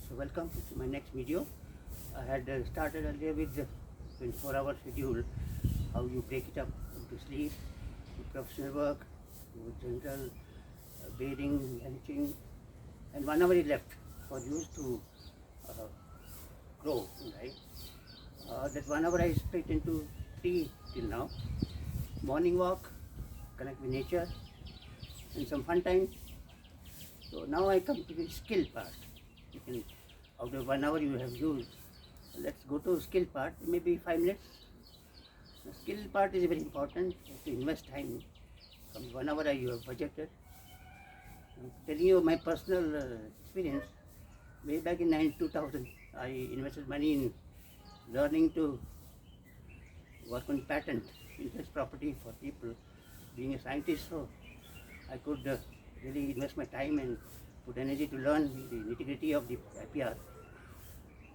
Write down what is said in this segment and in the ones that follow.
So welcome to my next video. I had started earlier with the 24-hour schedule, how you break it up into sleep, professional work, general bathing, lunching, and 1 hour is left for you to grow, right? That 1 hour I split into 3 till now. Morning walk, connect with nature, and some fun time. So now I come to the skill part. You can, out of 1 hour you have used, let's go to skill part, maybe 5 minutes. The skill part is very important. You have to invest time. From 1 hour you have budgeted. I'm telling you my personal experience. Way back in 2000, I invested money in learning to work on patent, intellectual property for people. Being a scientist, so I could really invest my time and put energy to learn the nitty-gritty of the IPR.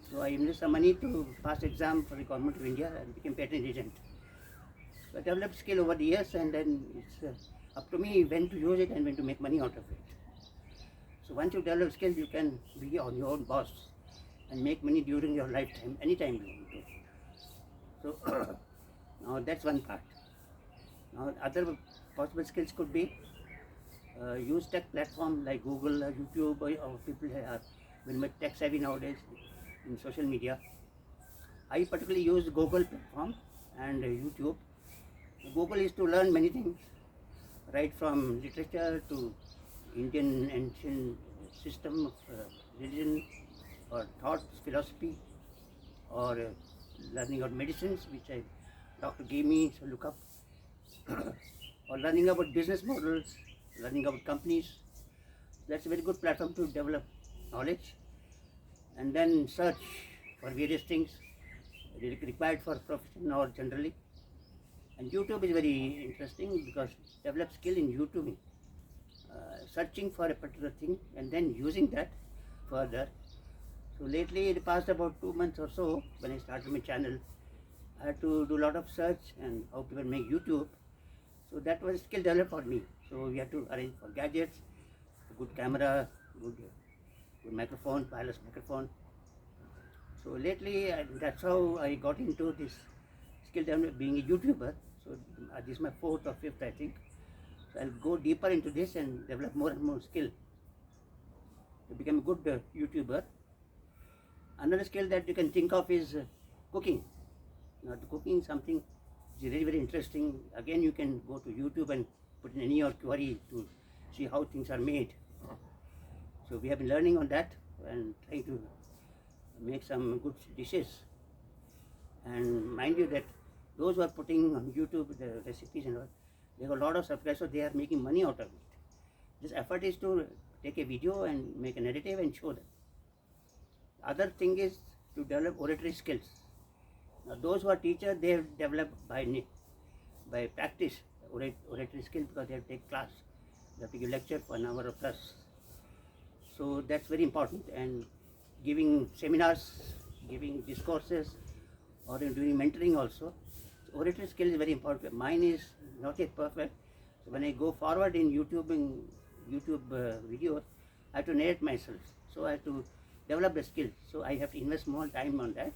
So I invested some money to pass exam for the government of India and became patent agent. So I developed skill over the years, and then it's up to me when to use it and when to make money out of it. So once you develop skill, you can be on your own boss and make money during your lifetime, anytime you want to. So now that's one part. Now other possible skills could be use tech platform like Google, YouTube, or people are very much tech savvy nowadays in social media. I particularly use Google platform and YouTube. Google is to learn many things, right from literature to Indian ancient system of religion or thoughts, philosophy, or learning about medicines, which doctor gave me, so look up, or learning about business models, learning about companies. That's a very good platform to develop knowledge, and then search for various things required for profession or generally. And YouTube is very interesting because develop skill in YouTube, searching for a particular thing and then using that further. So lately, in the past about 2 months or so, when I started my channel, I had to do a lot of search and how people make YouTube. So that was skill developed for me. So we had to arrange for gadgets, a good camera, good microphone, wireless microphone. So lately, that's how I got into this skill development, being a YouTuber. So this is my 4th or 5th, I think. So I'll go deeper into this and develop more and more skill to become a good YouTuber. Another skill that you can think of is cooking. Now, the cooking is something which is very, very interesting. Again, you can go to YouTube and put in any your query to see how things are made. So we have been learning on that and trying to make some good dishes. And mind you that those who are putting on YouTube the recipes and all, they have a lot of subscribers, so they are making money out of it. This effort is to take a video and make a narrative and show them. Other thing is to develop oratory skills. Now those who are teachers, they have developed by practice oratory skills because they have to take class. They have to give lecture for an hour or plus. So that's very important. And giving seminars, giving discourses, or doing mentoring also. So oratory skill is very important. Mine is not yet perfect. So when I go forward in YouTube videos, I have to narrate myself. So I have to develop the skill. So I have to invest more time on that.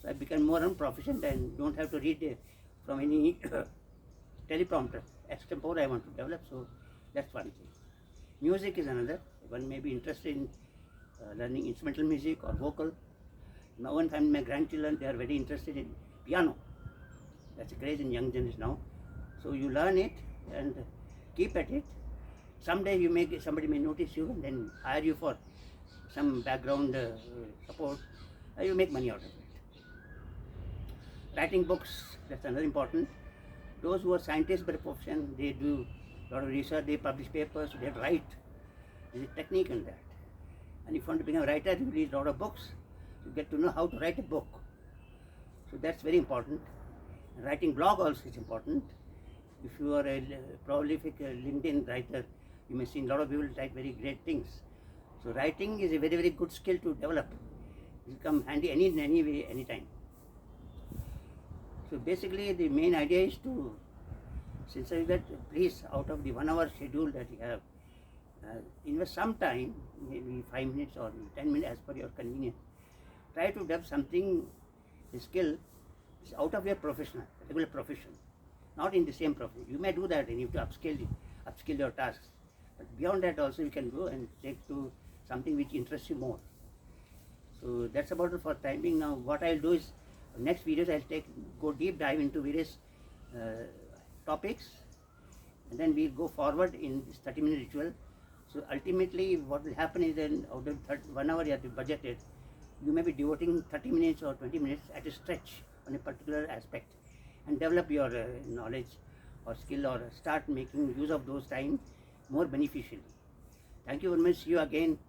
So I become more proficient and don't have to read from any teleprompter. Extempore I want to develop. So that's one thing. Music is another. One may be interested in learning instrumental music or vocal. Now when I find my grandchildren, they are very interested in piano. That's a craze in young generation now. So you learn it and keep at it. Someday somebody may notice you and then hire you for some background support. You make money out of it. Writing books, that's another important. Those who are scientists by profession, they do a lot of research, they publish papers, they write. There's a technique in that. And if you want to become a writer, you read a lot of books. You get to know how to write a book. So that's very important. Writing blog also is important. If you are a prolific LinkedIn writer, you may see a lot of people write very great things. So writing is a very, very good skill to develop. It will come handy any way, anytime. So basically the main idea is to, since I that please out of the 1 hour schedule that you have, invest some time maybe 5 minutes or 10 minutes as per your convenience. Try to develop something, a skill is out of your regular profession, not in the same profession. You may do that and you have to upskill your tasks. But beyond that also you can go and take to something which interests you more. So that's about it for time being. Now what I'll do is, next videos I'll go deep dive into various topics, and then we'll go forward in this 30-minute ritual. So ultimately what will happen is, then out of 1 hour you have to budget it, you may be devoting 30 minutes or 20 minutes at a stretch on a particular aspect, and develop your knowledge or skill, or start making use of those time more beneficially. Thank you very much. See you again.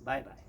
Bye bye.